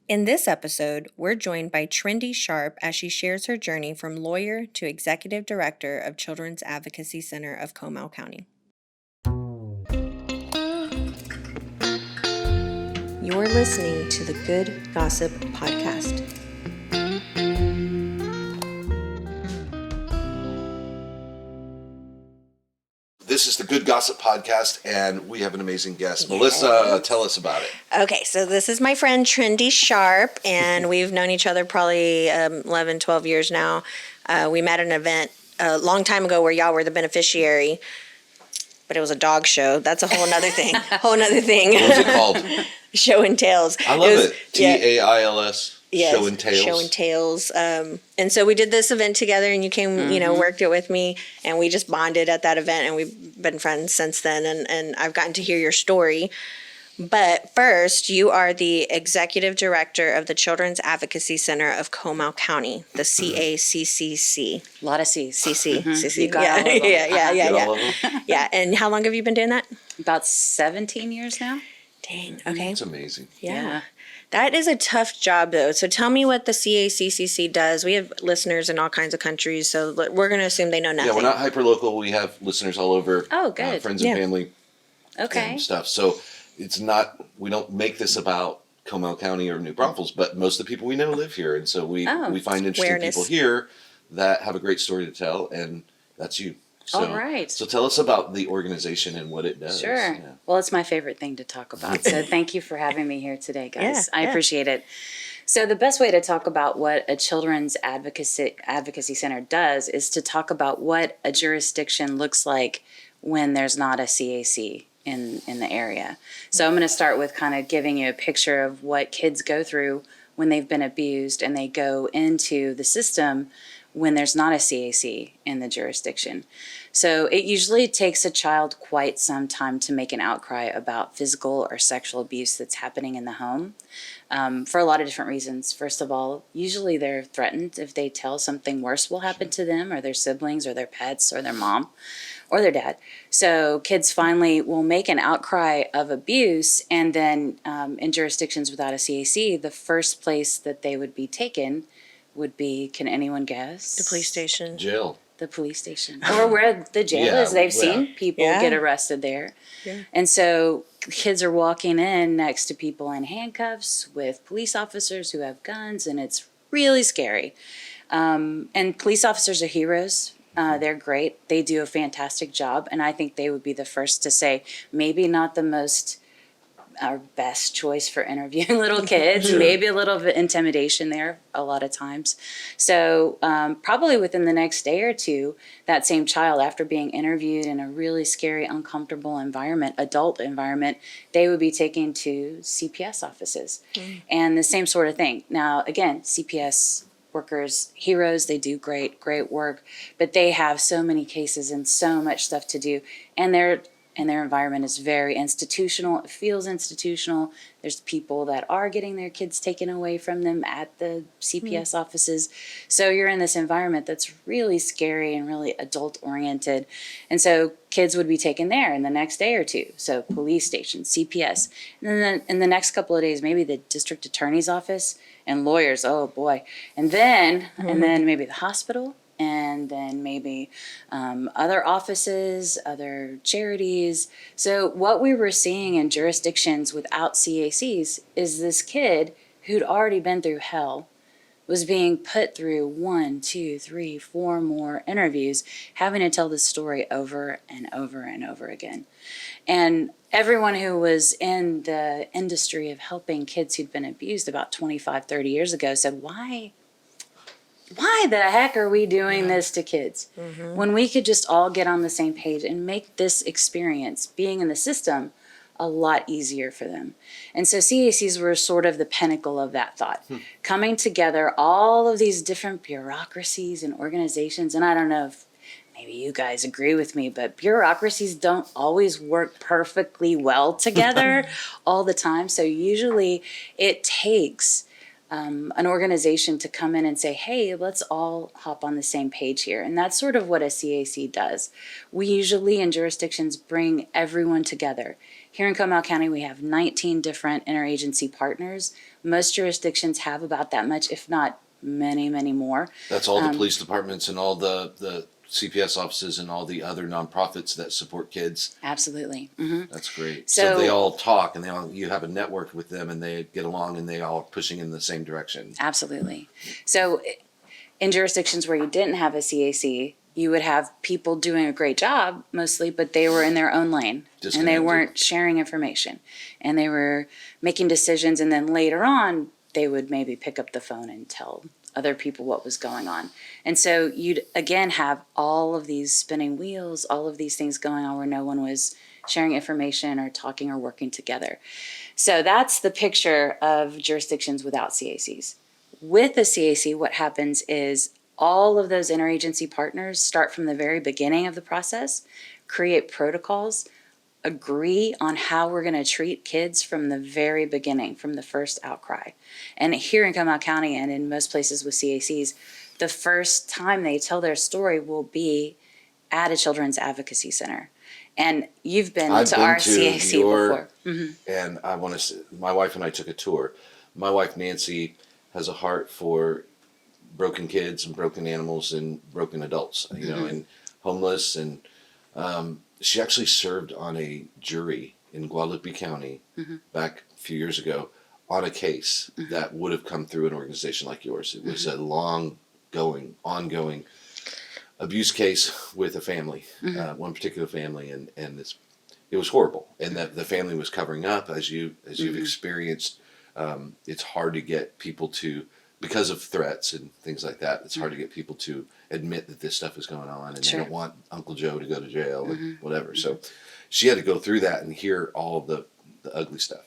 In this episode, we're joined by Trendy Sharp as she shares her journey from lawyer to executive director of Children's Advocacy Center of Comal County. You're listening to the Good Gossip Podcast. This is the Good Gossip Podcast, and we have an amazing guest. Melissa, tell us about it. Okay, so this is my friend Trendy Sharp, and we've known each other probably 11, 12 years now. We met at an event a long time ago where y'all were the beneficiary, but it was a dog show. That's a whole nother thing. What was it called? Show and Tails. I love it. Tails. Yes, Show and Tails. Show and Tails. And so we did this event together, and you came, worked it with me, and we just bonded at that event, and we've been friends since then, and I've gotten to hear your story. But first, you are the executive director of the Children's Advocacy Center of Comal County, the CACCC. A lot of C's. CC. CC. You got all of them. Yeah. Yeah. And how long have you been doing that? About 17 years now. Dang. Okay. It's amazing. Yeah. That is a tough job, though. So tell me what the CACCC does. We have listeners in all kinds of countries, so we're going to assume they know nothing. Yeah, we're not hyper-local. We have listeners all over. Oh, good. Friends and family Okay. and stuff. So it's not, we don't make this about Comal County or New Braunfels, but most of the people we know live here. And so we find interesting Awareness. people here that have a great story to tell, and that's you. So, All right. So tell us about the organization and what it does. Sure. Yeah. Well, it's my favorite thing to talk about. So thank you for having me here today, guys. I appreciate it. So the best way to talk about what a children's advocacy center does is to talk about what a jurisdiction looks like when there's not a CAC in the area. So I'm going to start with kind of giving you a picture of what kids go through when they've been abused and they go into the system when there's not a CAC in the jurisdiction. So it usually takes a child quite some time to make an outcry about physical or sexual abuse that's happening in the home for a lot of different reasons. First of all, usually they're threatened if they tell something worse will happen to them or their siblings or their pets or their mom or their dad. So kids finally will make an outcry of abuse, and then in jurisdictions without a CAC, the first place that they would be taken would be, can anyone guess? The police station. Jail. The police station. Or where the jail is. They've seen people get arrested there. Yeah. And so kids are walking in next to people in handcuffs with police officers who have guns, and it's really scary. And police officers are heroes. They're great. They do a fantastic job, and I think they would be the first to say maybe not the most our best choice for interviewing little kids, maybe a little bit of intimidation there a lot of times. So probably within the next day or two, that same child, after being interviewed in a really scary, uncomfortable environment, adult environment, they would be taken to CPS offices. And the same sort of thing. Now, again, CPS workers, heroes, they do great work, but they have so many cases and so much stuff to do, and their environment is very institutional. It feels institutional. There's people that are getting their kids taken away from them at the CPS offices. So you're in this environment that's really scary and really adult oriented. And so kids would be taken there in the next day or two. So police station, CPS. And then in the next couple of days, maybe the district attorney's office and lawyers. Oh boy. And then maybe the hospital. And then maybe other offices, other charities. So what we were seeing in jurisdictions without CACs is this kid who'd already been through hell was being put through 1, 2, 3, 4 more interviews, having to tell this story over and over and over again. And everyone who was in the industry of helping kids who'd been abused about 25, 30 years ago said, why the heck are we doing this to kids when we could just all get on the same page and make this experience, being in the system, a lot easier for them? And so CACs were sort of the pinnacle of that thought, coming together, all of these different bureaucracies and organizations. And I don't know if maybe you guys agree with me, but bureaucracies don't always work perfectly well together all the time. So usually it takes an organization to come in and say, hey, let's all hop on the same page here. And that's sort of what a CAC does. We usually in jurisdictions bring everyone together. Here in Comal County, we have 19 different interagency partners. Most jurisdictions have about that much, if not many, many more. That's all the police departments and all the CPS offices and all the other nonprofits that support kids. Absolutely. Mm-hmm. That's great. So So they all talk, and you have a network with them, and they get along, and they all are pushing in the same direction. Absolutely. So in jurisdictions where you didn't have a CAC, you would have people doing a great job mostly, but they were in their own lane and they weren't sharing information and they were making decisions. And then later on, they would maybe pick up the phone and tell other people what was going on. And so you'd again have all of these spinning wheels, all of these things going on where no one was sharing information or talking or working together. So that's the picture of jurisdictions without CACs. With a CAC, what happens is all of those interagency partners start from the very beginning of the process, create protocols, agree on how we're going to treat kids from the very beginning, from the first outcry. And here in Comal County and in most places with CACs, the first time they tell their story will be at a children's advocacy center. And you've been to our CAC before. Mm-hmm. And I want to. My wife and I took a tour. My wife Nancy has a heart for broken kids and broken animals and broken adults, you know, and homeless. And she actually served on a jury in Guadalupe County back a few years ago on a case that would have come through an organization like yours. It was a ongoing abuse case with a family, one particular family, and it was horrible. And that the family was covering up, as you've experienced. It's hard to get people to, because of threats and things like that, it's hard to get people to admit that this stuff is going on, and they don't want Uncle Joe to go to jail and whatever. So she had to go through that and hear all of the ugly stuff.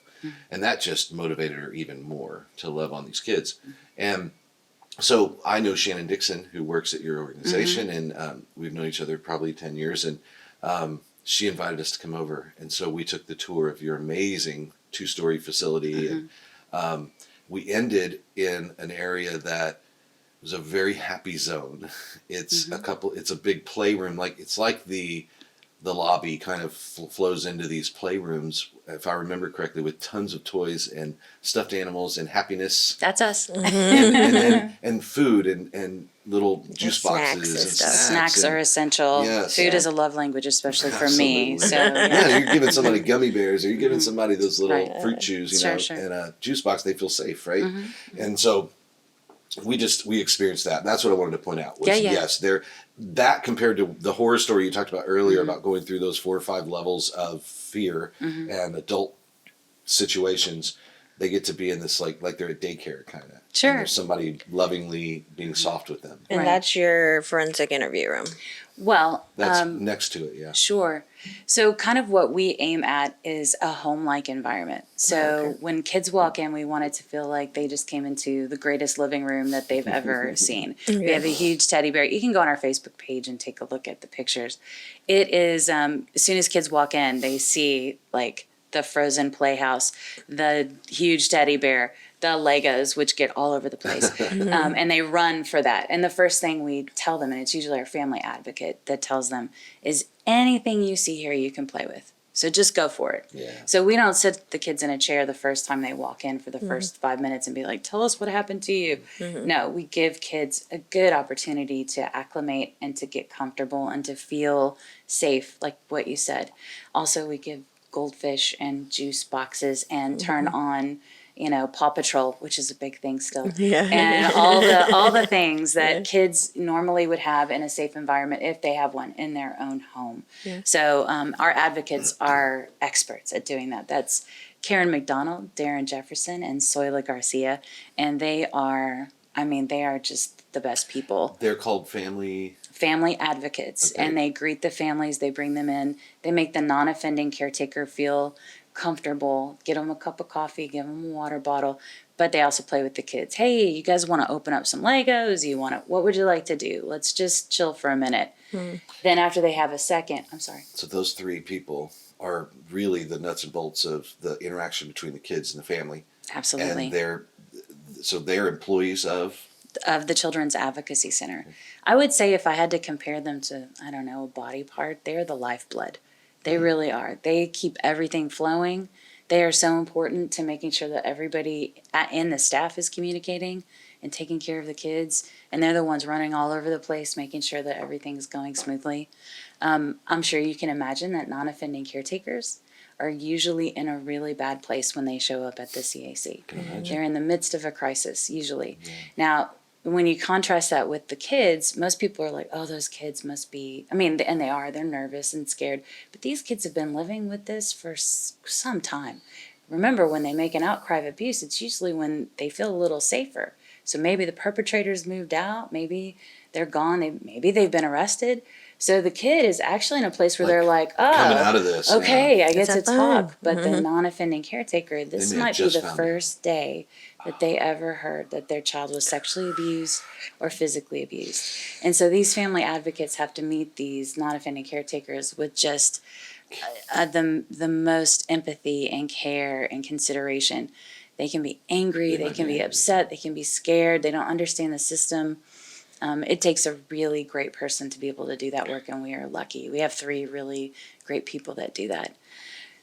And that just motivated her even more to love on these kids. And so I know Shannon Dixon, who works at your organization, and we've known each other probably 10 years. And she invited us to come over. And so we took the tour of your amazing 2-story facility. And we ended in an area that was a very happy zone. It's it's a big playroom. It's like the lobby kind of flows into these playrooms, if I remember correctly, with tons of toys and stuffed animals and happiness. That's us. and food and little juice boxes and stuff. Snacks are essential. Yes. Food is a love language, especially for me. So you're giving somebody gummy bears, or you're giving somebody those little fruit chews, and a juice box. They feel safe, right? And so we experienced that. That's what I wanted to point out. Yes, that compared to the horror story you talked about earlier about going through those 4 or 5 levels of fear and adult situations. They get to be in this like they're at daycare kind of. Sure. And there's somebody lovingly being soft with them. And that's your forensic interview room. Well, that's next to it, yeah. Sure. So kind of what we aim at is a home-like environment. So when kids walk in, we want it to feel like they just came into the greatest living room that they've ever seen. We have a huge teddy bear. You can go on our Facebook page and take a look at the pictures. It is, as soon as kids walk in, they see the Frozen playhouse, the huge teddy bear, the Legos, which get all over the place. And they run for that. And the first thing we tell them, and it's usually our family advocate that tells them, is anything you see here you can play with. So just go for it. Yeah. So we don't sit the kids in a chair the first time they walk in for the first 5 minutes and be like, tell us what happened to you. No, we give kids a good opportunity to acclimate and to get comfortable and to feel safe, like what you said. Also, we give goldfish and juice boxes and turn on Paw Patrol, which is a big thing still, and all the things that kids normally would have in a safe environment if they have one in their own home. So our advocates are experts at doing that. That's Karen McDonald, Darren Jefferson, and Soyla Garcia, and they are just the best people. They're called family advocates, and they greet the families, they bring them in, they make the non-offending caretaker feel comfortable, get them a cup of coffee, give them a water bottle, but they also play with the kids. Hey, you guys want to open up some Legos? What would you like to do? Let's just chill for a minute. Then after they have a second, I'm sorry. So those 3 people are really the nuts and bolts of the interaction between the kids and the family. Absolutely. And they're employees of the Children's Advocacy Center. I would say if I had to compare them to, a body part, they're the lifeblood. They really are. They keep everything flowing. They are so important to making sure that everybody in the staff is communicating and taking care of the kids. And they're the ones running all over the place, making sure that everything's going smoothly. I'm sure you can imagine that non-offending caretakers are usually in a really bad place when they show up at the CAC. They're in the midst of a crisis, usually. Yeah. Now, when you contrast that with the kids, most people are like, oh, those kids must be, I mean, and they are, they're nervous and scared. But these kids have been living with this for some time. Remember, when they make an outcry of abuse, it's usually when they feel a little safer. So maybe the perpetrators moved out, maybe they're gone, maybe they've been arrested. So the kid is actually in a place where they're like, oh, coming out of this, okay, I get to talk. But the non-offending caretaker, this might be the out. first day that they ever heard that their child was sexually abused or physically abused. And so these family advocates have to meet these non-offending caretakers with just the most empathy and care and consideration. They can be angry, they can be upset, they can be scared, they don't understand the system. It takes a really great person to be able to do that work, and we are lucky. We have 3 really great people that do that.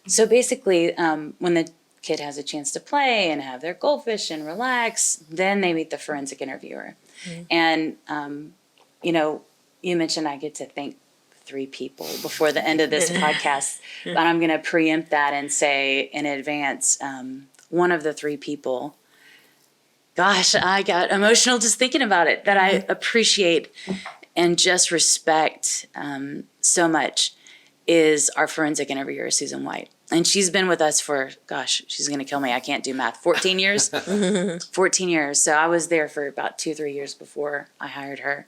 So basically, when the kid has a chance to play and have their goldfish and relax, then they meet the forensic interviewer. And, you mentioned I get to thank 3 people before the end of this podcast, but I'm going to preempt that and say in advance, one of the 3 people, gosh, I got emotional just thinking about it, that I appreciate and just respect so much, is our forensic interviewer, Susan White. And she's been with us for, gosh, she's going to kill me. I can't do math. 14 years? 14 years. So I was there for about 2-3 years before I hired her.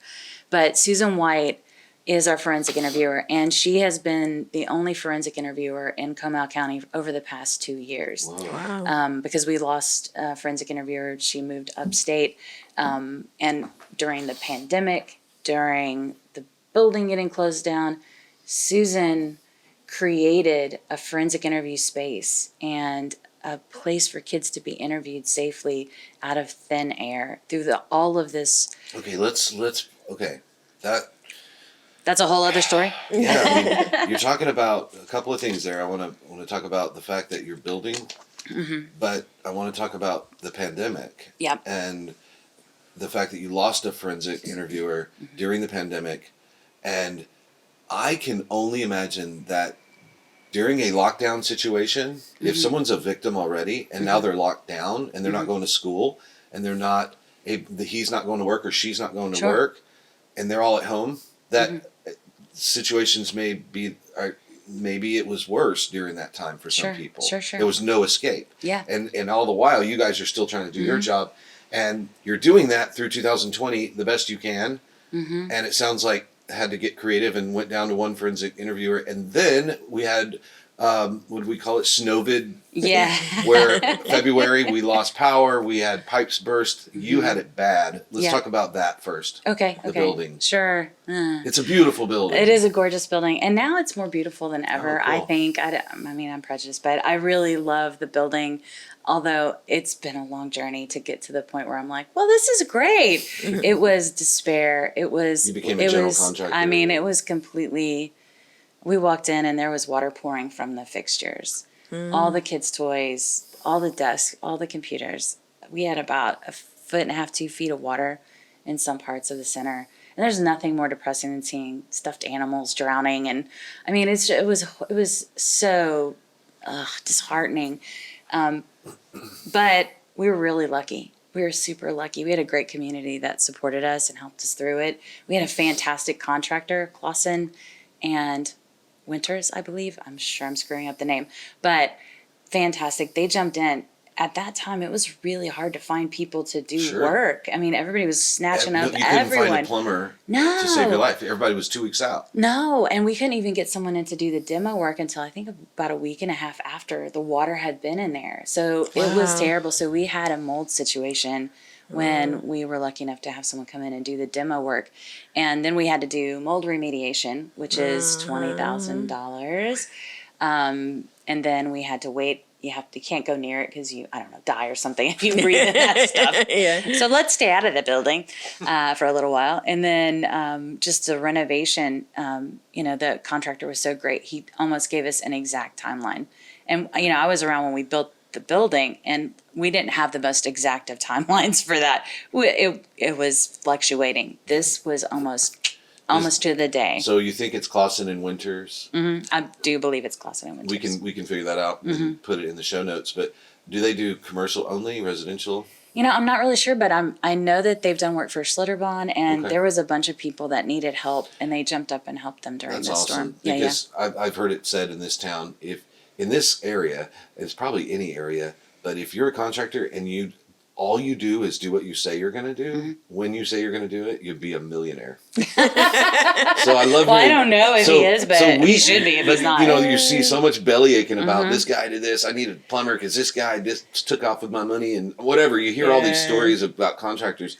But Susan White is our forensic interviewer, and she has been the only forensic interviewer in Comal County over the past 2 years. Wow. Because we lost a forensic interviewer. She moved upstate. And during the pandemic, during the building getting closed down, Susan created a forensic interview space and a place for kids to be interviewed safely out of thin air through all of this. Okay, That's a whole other story. Yeah, I mean, you're talking about a couple of things there. I want to talk about the fact that you're building, but I want to talk about the pandemic. Yep. And the fact that you lost a forensic interviewer during the pandemic, and I can only imagine that during a lockdown situation, if someone's a victim already and now they're locked down and they're not going to school and they're not he's not going to work or she's not going to work and they're all at home, that situations maybe it was worse during that time for some people. Sure. There was no escape. Yeah. And all the while you guys are still trying to do your job, and you're doing that through 2020 the best you can. And it sounds like had to get creative and went down to one forensic interviewer, and then we had what do we call it, snowvid? Yeah. Where February we lost power, we had pipes burst. You had it bad. Let's talk about that first. Okay. The building. Sure. It's a beautiful building. It is a gorgeous building, and now it's more beautiful than ever. Oh, cool. I think. I'm prejudiced, but I really love the building. Although it's been a long journey to get to the point where I'm like, well, this is great. It was despair. It was. You became a general contractor. I mean, it was completely. We walked in and there was water pouring from the fixtures. All the kids' toys, all the desks, all the computers. We had about 1.5 feet, 2 feet of water in some parts of the center. And there's nothing more depressing than seeing stuffed animals drowning. And I mean, it was so disheartening. But we were really lucky. We were super lucky. We had a great community that supported us and helped us through it. We had a fantastic contractor, Clausen and Winters, I believe. I'm sure I'm screwing up the name, but fantastic. They jumped in. At that time, it was really hard to find people to do work. I mean, everybody was snatching up everyone. You couldn't find a plumber to save your life. Everybody was 2 weeks out. No, and we couldn't even get someone in to do the demo work until I think about 1.5 weeks after the water had been in there. So it was terrible. So we had a mold situation when we were lucky enough to have someone come in and do the demo work. And then we had to do mold remediation, which is $20,000. And then we had to wait you can't go near it because I don't know, die or something if you breathe in that stuff. Yeah. So let's stay out of the building for a little while. And then just the renovation, the contractor was so great. He almost gave us an exact timeline. And, I was around when we built the building, and we didn't have the most exact of timelines for that. It was fluctuating. This was almost to the day. So you think it's Clausen and Winters? I do believe it's Clausen and Winters. We can figure that out and put it in the show notes. But do they do commercial only, residential? I'm not really sure, but I know that they've done work for Schlitterbahn, and there was a bunch of people that needed help, and they jumped up and helped them during That's the awesome. storm. Because I've heard it said in this town, if in this area, it's probably any area, but if you're a contractor and all you do is do what you say you're going to do, when you say you're going to do it, you'd be a millionaire. So I love. Well, I don't know if he is, but he should be if he's not. You see so much belly aching about this guy did this. I need a plumber because this guy just took off with my money and whatever. You hear all these stories about contractors,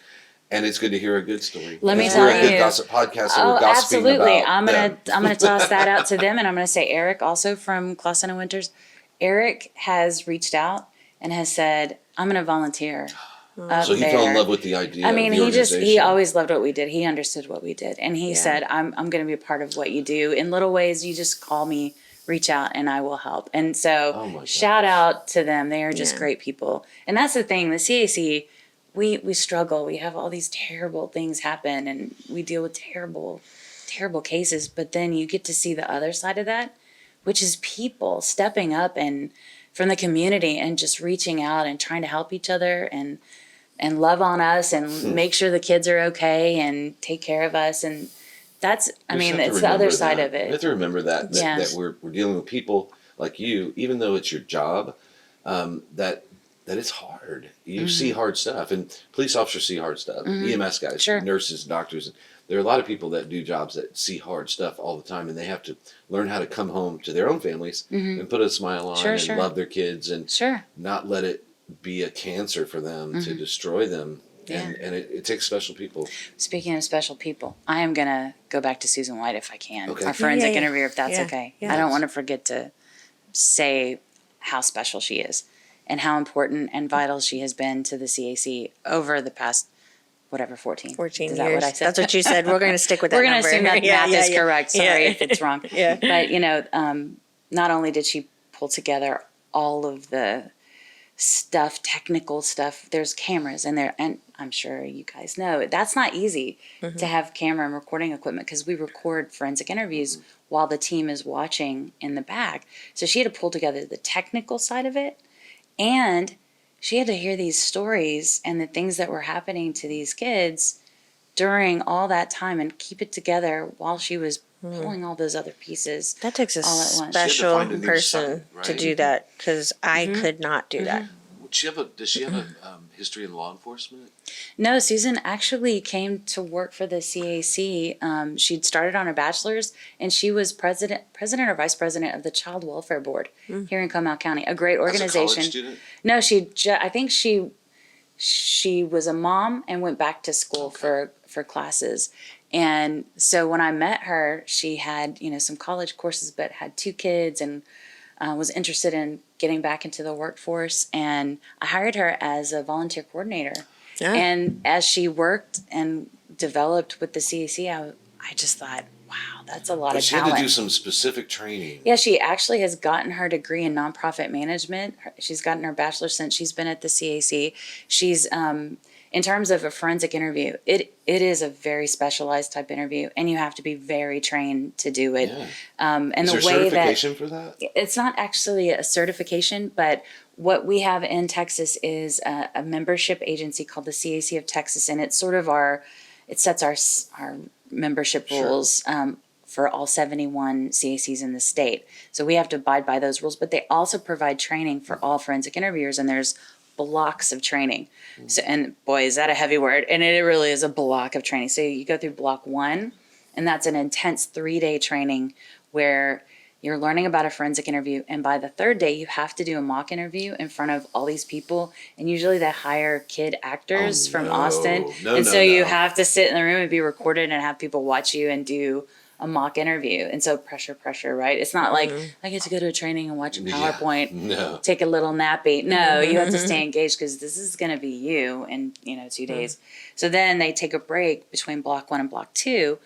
and it's good to hear a good story. Let me tell you, we're a good gossip podcast, so we're gossiping absolutely. about I'm gonna toss that out to them, and I'm gonna say Eric, also from Clausen and Winters. Eric has reached out and has said, I'm going to volunteer. So he fell in love with the idea. I mean, of the organization. he always loved what we did. He understood what we did. And he said, I'm going to be a part of what you do. In little ways, you just call me, reach out, and I will help. And so shout out to them. They are just great people. And that's the thing, the CAC, we struggle. We have all these terrible things happen, and we deal with terrible, terrible cases. But then you get to see the other side of that, which is people stepping up and from the community and just reaching out and trying to help each other and love on us and make sure the kids are okay and take care of us. And that's, it's the other side of it. You have to remember that we're dealing with people like you, even though it's your job, that it's hard. You see hard stuff, and police officers see hard stuff. EMS guys, nurses, doctors. There are a lot of people that do jobs that see hard stuff all the time, and they have to learn how to come home to their own families and put a smile on and love their kids and not let it be a cancer for them to destroy them. Yeah. And it takes special people. Speaking of special people, I am going to go back to Susan White if I can. Okay. Our forensic interviewer, if that's okay. Yeah. I don't want to forget to say how special she is and how important and vital she has been to the CAC over the past 14 years. Is that what I said? That's what you said. We're going to stick with that We're going to assume that math is correct. Sorry if it's wrong. But, not only did she pull together all of the stuff, technical stuff, there's cameras in there. And I'm sure you guys know that's not easy to have camera and recording equipment because we record forensic interviews while the team is watching in the back. So she had to pull together the technical side of it, and she had to hear these stories and the things that were happening to these kids during all that time and keep it together while she was pulling all those other pieces. That takes a special person to do that because I could not do that. Does she have a history in law enforcement? No, Susan actually came to work for the CAC. She'd started on her bachelor's, and she was president or vice president of the Child Welfare Board here in Comal County. A great organization. As a college student? No, I think she was a mom and went back to school for classes. And so when I met her, she had some college courses, but had 2 kids and was interested in getting back into the workforce. And I hired her as a volunteer coordinator. Yeah. And as she worked and developed with the CAC, I just thought, wow, that's a lot of talent. She had to do some specific training. Yeah, she actually has gotten her degree in nonprofit management. She's gotten her bachelor's since she's been at the CAC. She's in terms of a forensic interview, it is a very specialized type interview, and you have to be very trained to do it. Yeah. And is there certification for that? It's not actually a certification, but what we have in Texas is a membership agency called the CAC of Texas, and it's sort of it sets our membership rules for all 71 CACs in the state. So we have to abide by those rules, but they also provide training for all forensic interviewers, and there's blocks of training. So, and boy, is that a heavy word. And it really is a block of training. So you go through block 1, and that's an intense 3-day training where you're learning about a forensic interview. And by the 3rd day, you have to do a mock interview in front of all these people. And usually they hire kid actors from Austin. So you have to sit in the room and be recorded and have people watch you and do a mock interview. And so pressure, right? It's not like I get to go to a training and watch a PowerPoint, No. take a little nappy. No, you have to stay engaged because this is going to be you in, 2 days. So then they take a break between block 1 and block 2,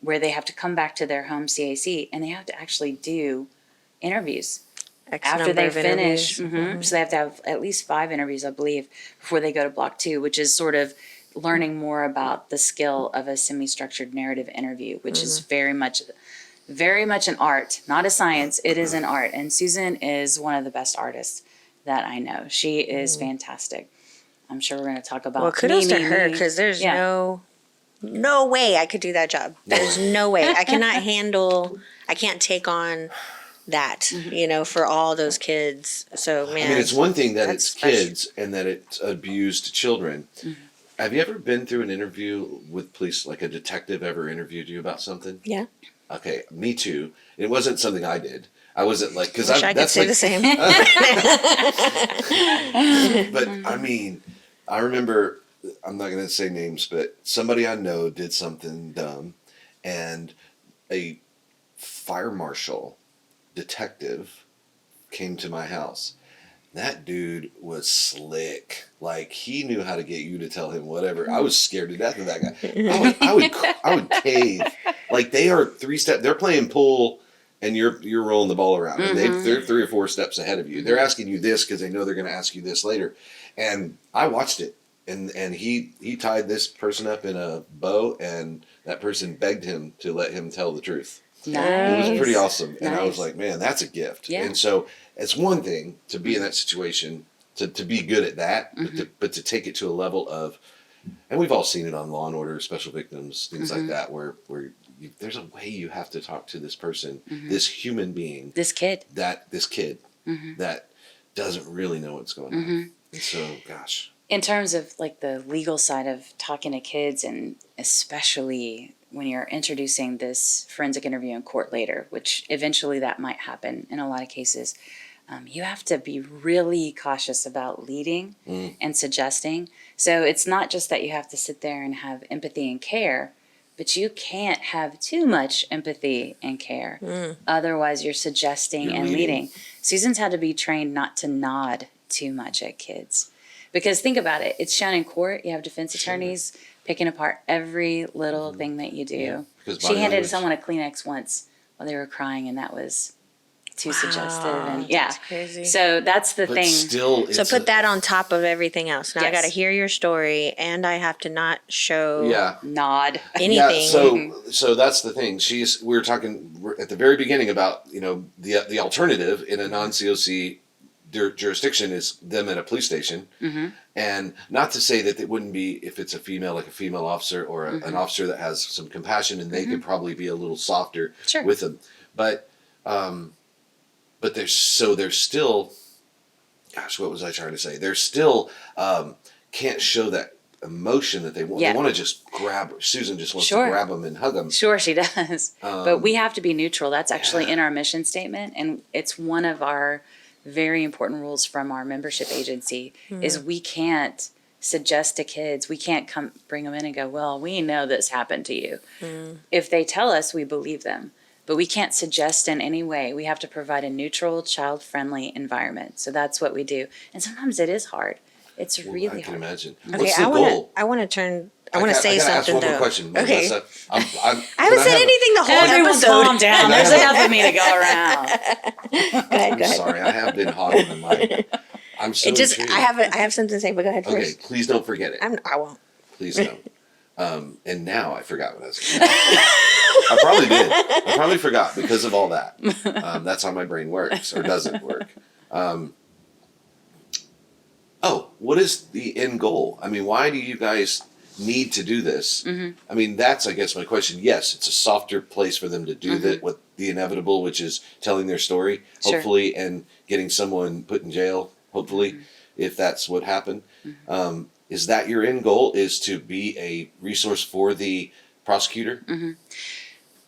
where they have to come back to their home CAC and they have to actually do interviews. After they finish, so they have to have at least 5 interviews, I believe, before they go to block 2, which is sort of learning more about the skill of a semi-structured narrative interview, which is very much an art, not a science. It is an art. And Susan is one of the best artists that I know. She is fantastic. I'm sure we're going to talk about kudos to her, because there's no way I could do that job. There's no way. I can't take on that, for all those kids. So, man. I mean, it's one thing that it's kids and that it's abused children. Have you ever been through an interview with police, like a detective ever interviewed you about something? Yeah. Okay, me too. It wasn't something I did. I wasn't like, because I could say the same. But I mean, I remember, I'm not going to say names, but somebody I know did something dumb, and a fire marshal detective came to my house. That dude was slick. Like, he knew how to get you to tell him whatever. I was scared to death of that guy. I would cave. Like, they are 3 steps. They're playing pool, and you're rolling the ball around, and they're 3 or 4 steps ahead of you. They're asking you this because they know they're going to ask you this later. And I watched it, and he tied this person up in a bow, and that person begged him to let him tell the truth. Nice. It was pretty awesome. Nice. And I was like, man, that's a gift. Yeah. And so it's one thing to be in that situation, to be good at that, but to take it to a level of, and we've all seen it on Law and Order, Special Victims, things like that, where there's a way you have to talk to this person, this human being, this kid that doesn't really know what's going on. And so, gosh. In terms of like the legal side of talking to kids, and especially when you're introducing this forensic interview in court later, which eventually that might happen in a lot of cases, you have to be really cautious about leading and suggesting. So it's not just that you have to sit there and have empathy and care, but you can't have too much empathy and care. Otherwise, you're suggesting and leading. Susan's had to be trained not to nod too much at kids. Because think about it, it's shown in court, you have defense attorneys picking apart every little thing that you do. Yeah, she handed someone a Kleenex once while they were crying, and that was too suggestive. And that's crazy. So that's the But thing. still, So put that on top of everything else. Now I Yes. got to hear your story, and I have to not show Nod. anything. Yeah, so that's the thing. We were talking at the very beginning about, the alternative in a non-COC jurisdiction is them at a police station. And not to say that it wouldn't be, if it's a female, like a female officer or an officer that has some compassion, and they could probably be a little softer with them. But there's still, gosh, what was I trying to say? They're still can't show that emotion that they want. They want to just grab. Susan just wants to grab them and hug them. Sure, she does. But we have to be neutral. That's actually in our mission statement, and it's one of our very important rules from our membership agency is we can't suggest to kids, we can't come bring them in and go, well, we know this happened to you. If they tell us, we believe them. But we can't suggest in any way. We have to provide a neutral, child-friendly environment. So that's what we do. And sometimes it is hard. It's really hard. I can imagine. Okay, What's the goal? I want to say something ask one though. more question. Okay. I haven't said anything the whole Everyone episode. calm down. There's enough of me to go around. Go ahead. I'm sorry. I have been hogging the mic. I'm so intrigued. I have something to say, but go ahead first. Okay, please don't forget it. I won't. Please don't. And now I forgot what I was going to say. I probably did. I probably forgot because of all that. That's how my brain works, or doesn't work. What is the end goal? I mean, why do you guys need to do this? I mean, that's, I guess, my question. Yes, it's a softer place for them to do the inevitable, which is telling their story, hopefully, and getting someone put in jail, hopefully, if that's what happened. Is that your end goal, is to be a resource for the prosecutor?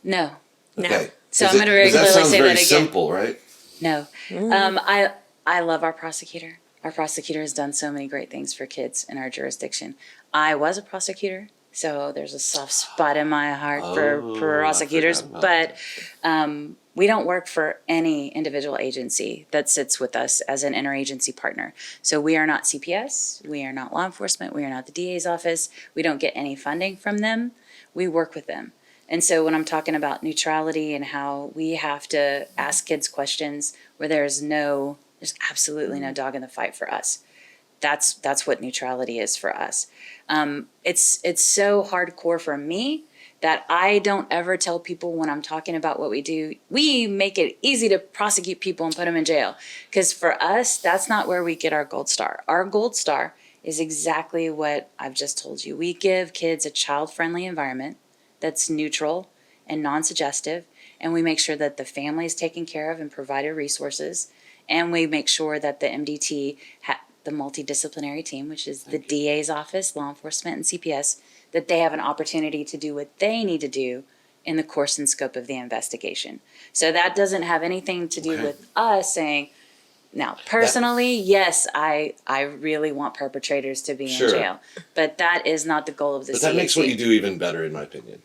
No. Okay. So I'm going to very clearly that sounds say very that again. simple, right? No. I love our prosecutor. Our prosecutor has done so many great things for kids in our jurisdiction. I was a prosecutor So there's a soft spot in my heart Oh, for prosecutors, I forgot but about we don't work for any individual agency that sits with us as an interagency partner. So we are not CPS, we are not law enforcement, we are not the DA's office. We don't get any funding from them. We work with them. And so when I'm talking about neutrality and how we have to ask kids questions where there's absolutely no dog in the fight for us. That's what neutrality is for us. It's so hardcore for me that I don't ever tell people when I'm talking about what we do, we make it easy to prosecute people and put them in jail. Because for us, that's not where we get our gold star. Our gold star is exactly what I've just told you. We give kids a child-friendly environment that's neutral and non-suggestive, and we make sure that the family is taken care of and provided resources, and we make sure that the MDT, the multidisciplinary team, which is the DA's office, law enforcement, and CPS, that they have an opportunity to do what they need to do in the course and scope of the investigation. So that doesn't have anything to do with us saying, now, personally, yes, I really want perpetrators to be in jail, but that is not the goal of the CAC. But that makes what you do even better, in my opinion.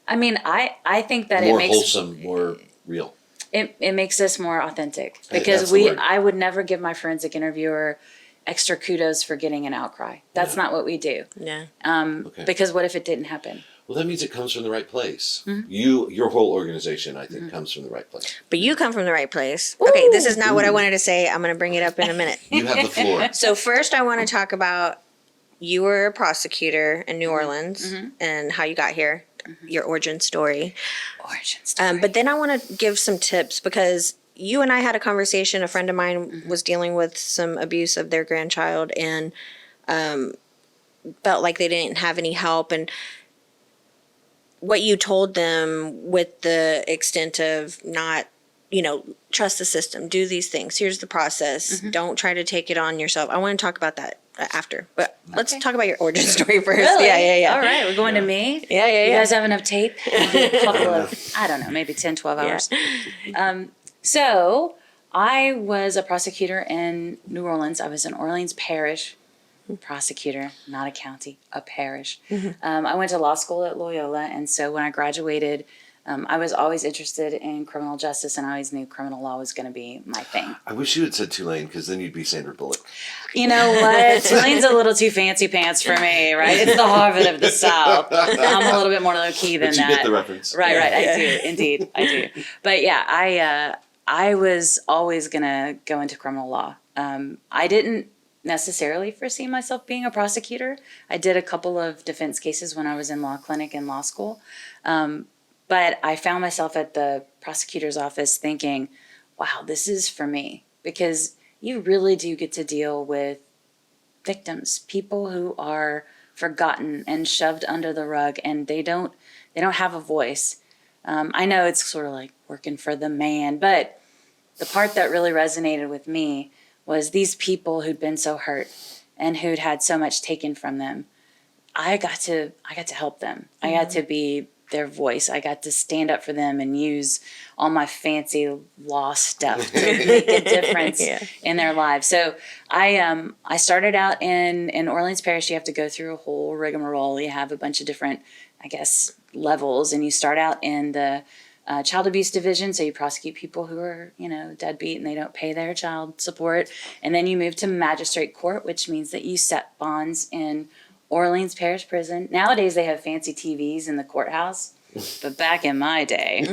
I mean, I think that More it makes wholesome, more real. it makes us more authentic, That's because the word. I would never give my forensic interviewer extra kudos for getting an outcry. That's not what we do. Yeah. Because what if it didn't happen? Well, that means it comes from the right place. Mm-hmm. Your whole organization, I think, comes from the right place. But you come from the right place. Okay, this is not what I wanted to say. I'm going to bring it up in a minute. You have the floor. So first I want to talk about, you were a prosecutor in New Orleans and how you got here, your origin story. But then I want to give some tips, because you and I had a conversation. A friend of mine was dealing with some abuse of their grandchild and felt like they didn't have any help. And what you told them with the extent of not, trust the system, do these things. Here's the process. Don't try to take it on yourself. I want to talk about that after, but let's talk about your origin story first. Really? Yeah. All right, we're going to me. Yeah. You guys have enough tape? A couple of, I don't know, maybe 10, 12 hours. So I was a prosecutor in New Orleans. I was an Orleans Parish prosecutor, not a county, a parish. I went to law school at Loyola, and so when I graduated, I was always interested in criminal justice, and I always knew criminal law was going to be my thing. I wish you had said Tulane, because then you'd be Sandra Bullock. You know what? Tulane's a little too fancy pants for me, right? It's the Harvard of the South. I'm a little bit more low key than But you that. get the reference. Right. I do. Indeed, I do. But yeah, I was always going to go into criminal law. I didn't necessarily foresee myself being a prosecutor. I did a couple of defense cases when I was in law clinic and law school. But I found myself at the prosecutor's office thinking, wow, this is for me. Because you really do get to deal with victims, people who are forgotten and shoved under the rug, and they don't have a voice. I know it's sort of like working for the man, but the part that really resonated with me was these people who'd been so hurt and who'd had so much taken from them. I got to help them. I got to be their voice. I got to stand up for them and use all my fancy law stuff to make a difference in their lives. So I started out in Orleans Parish. You have to go through a whole rigmarole. You have a bunch of different, levels, and you start out in the child abuse division. So you prosecute people who are, deadbeat and they don't pay their child support. And then you move to magistrate court, which means that you set bonds in Orleans Parish Prison. Nowadays they have fancy TVs in the courthouse, but back in my day,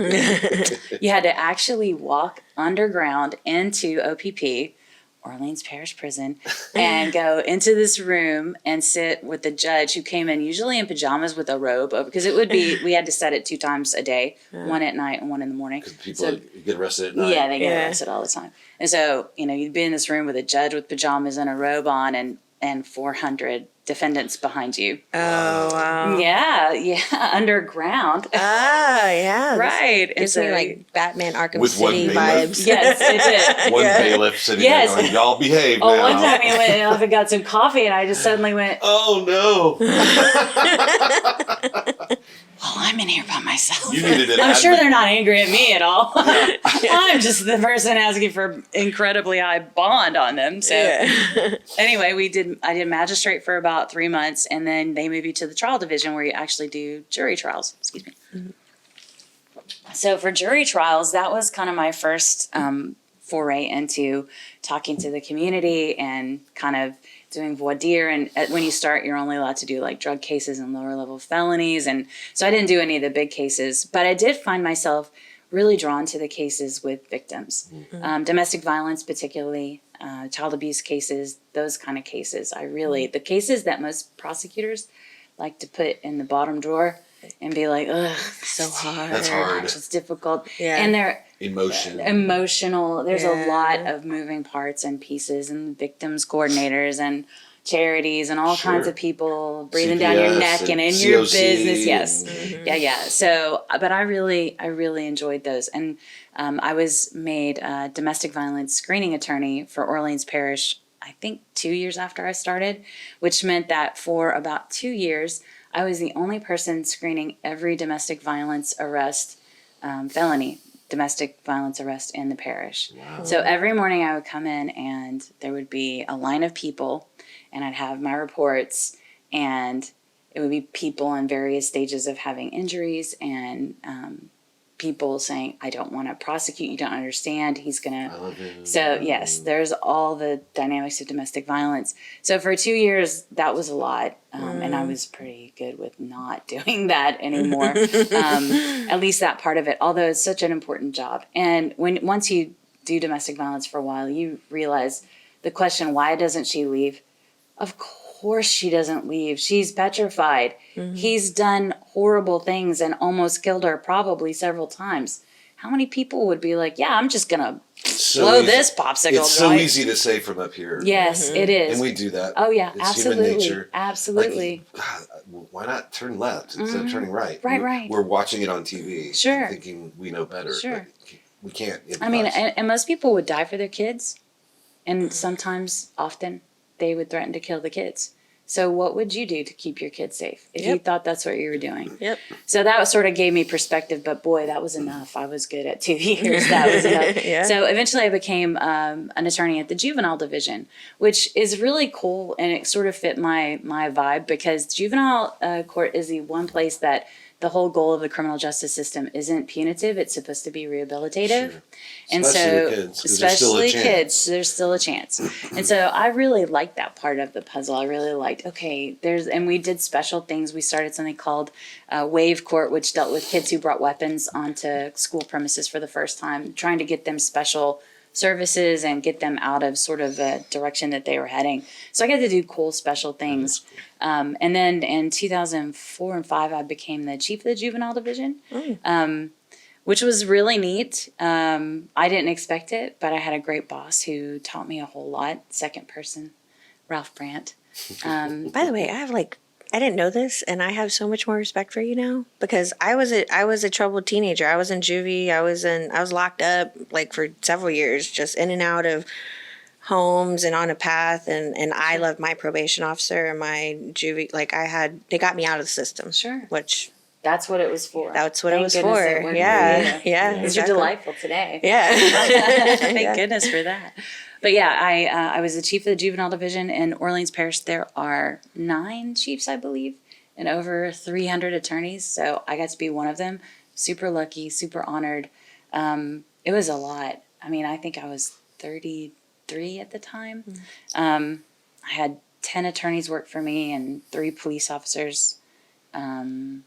you had to actually walk underground into OPP, Orleans Parish Prison, and go into this room and sit with the judge who came in usually in pajamas with a robe, because we had to set it 2 times a day, one at night and one in the morning. Because people get arrested at night. Yeah, they get arrested all the time. And so, you'd be in this room with a judge with pajamas and a robe on, and 400 defendants behind you. Oh, wow. Yeah, underground. Yeah. Right. Gives me like Batman Arkham With City one bailiff. vibes. Yes, it did. One bailiff sitting Yes. there going, y'all behave now. One time he went off and got some coffee, and I just suddenly went, Oh, no. oh, I'm in here by myself. You needed an I'm sure advocate. they're not angry at me at all. I'm just the person asking for incredibly high bond on them. So anyway, I did magistrate for about 3 months, and then they move you to the trial division where you actually do jury trials. Excuse me. So for jury trials, that was kind of my first foray into talking to the community and kind of doing voir dire. And when you start, you're only allowed to do like drug cases and lower level felonies. And so I didn't do any of the big cases, but I did find myself really drawn to the cases with victims, domestic violence, particularly child abuse cases, those kind of cases. The cases that most prosecutors like to put in the bottom drawer and be like, ugh, so hard. That's hard. It's difficult. Yeah. And they're Emotional. There's a lot of moving parts and pieces, and victims coordinators and charities and all kinds of people breathing down your neck and in your business. Yes. Yeah. So, but I really enjoyed those. And I was made a domestic violence screening attorney for Orleans Parish, I think 2 years after I started, which meant that for about 2 years, I was the only person screening every domestic violence arrest, felony domestic violence arrest in the parish. Wow. So every morning I would come in and there would be a line of people and I'd have my reports, and it would be people in various stages of having injuries and people saying, I don't want to prosecute, you don't understand, he's going to. So yes, there's all the dynamics of domestic violence. So for 2 years, that was a lot. And I was pretty good with not doing that anymore. At least that part of it, although it's such an important job. And once you do domestic violence for a while, you realize the question, why doesn't she leave? Of course she doesn't leave. She's petrified. He's done horrible things and almost killed her probably several times. How many people would be like, yeah, I'm just going to blow this popsicle. It's so easy to say from up here. Yes, it is. And we do that. Oh, yeah, it's absolutely. Human nature. Absolutely. Like, God, why not turn left instead of turning right? Right. We're watching it on TV. Sure. Thinking we know better. Sure. But we can't. I mean, and most people would die for their kids. And sometimes, often, they would threaten to kill the kids. So what would you do to keep your kids safe if you thought that's what you were doing? Yep. So that sort of gave me perspective, but boy, that was enough. I was good at 2 years. That was enough. So eventually I became an attorney at the juvenile division, which is really cool, and it sort of fit my vibe because juvenile court is the one place that the whole goal of the criminal justice system isn't punitive. It's supposed to be rehabilitative. Sure. And especially kids, there's still a chance. And so I really liked that part of the puzzle. I really liked, and we did special things. We started something called Wave Court, which dealt with kids who brought weapons onto school premises for the first time, trying to get them special services and get them out of sort of a direction that they were heading. So I got to do cool special things. Cool. And then in 2004 and 5, I became the chief of the juvenile division, which was really neat. I didn't expect it, but I had a great boss who taught me a whole lot. Second person, Ralph Brandt. By the way, I didn't know this, and I have so much more respect for you now because I was a troubled teenager. I was in juvie. I was locked up for several years, just in and out of homes and on a path. And I loved my probation officer and my juvie. They got me out of the system. Sure. Which that's what it was for. That's what it was for. Yeah. Because you're delightful today. Yeah. Thank goodness for that. But yeah, I was the chief of the juvenile division in Orleans Parish. There are 9 chiefs, I believe, and over 300 attorneys. So I got to be one of them. Super lucky, super honored. It was a lot. I mean, I think I was 33 at the time. I had 10 attorneys work for me and 3 police officers and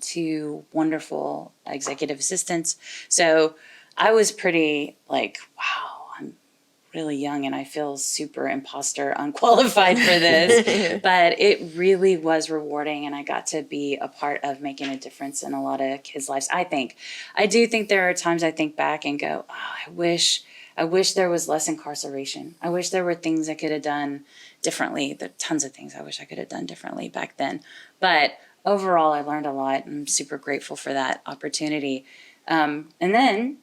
2 wonderful executive assistants. So I was pretty wow. Really young and I feel super imposter unqualified for this, but it really was rewarding and I got to be a part of making a difference in a lot of kids' lives. I do think there are times I think back and go, I wish there was less incarceration. I wish there were things I could have done differently. There are tons of things I wish I could have done differently back then, but overall I learned a lot. I'm super grateful for that opportunity. And then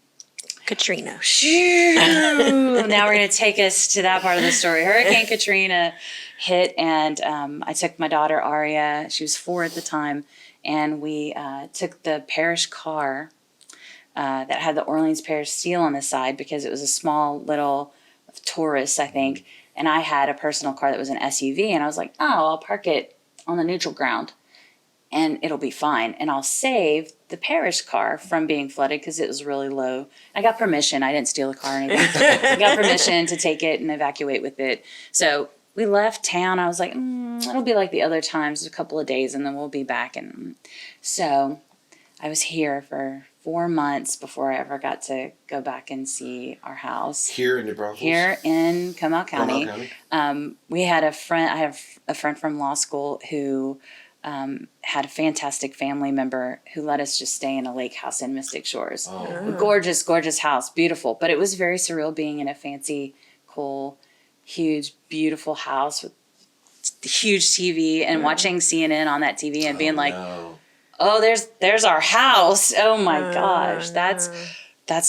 Katrina. Now we're going to take us to that part of the story. Hurricane Katrina hit, and I took my daughter Aria. She was 4 at the time, and we took the parish car that had the Orleans Parish seal on the side because it was a small little Taurus, I think, and I had a personal car that was an SUV, and I was like, oh, I'll park it on the neutral ground, and it'll be fine, and I'll save the parish car from being flooded because it was really low. I got permission. I didn't steal the car or anything. I got permission to take it and evacuate with it. So we left town. I was like, it'll be like the other times, a couple of days, and then we'll be back. And so I was here for 4 months before I ever got to go back and see our house. Here in New Braunfels? Here in Comal County. We had a friend. I have a friend from law school who had a fantastic family member who let us just stay in a lake house in Mystic Shores. A gorgeous, gorgeous house, beautiful. But it was very surreal being in a fancy, cool, huge, beautiful house with huge TV and watching CNN on that TV and being like, oh, there's our house. Oh my gosh, that's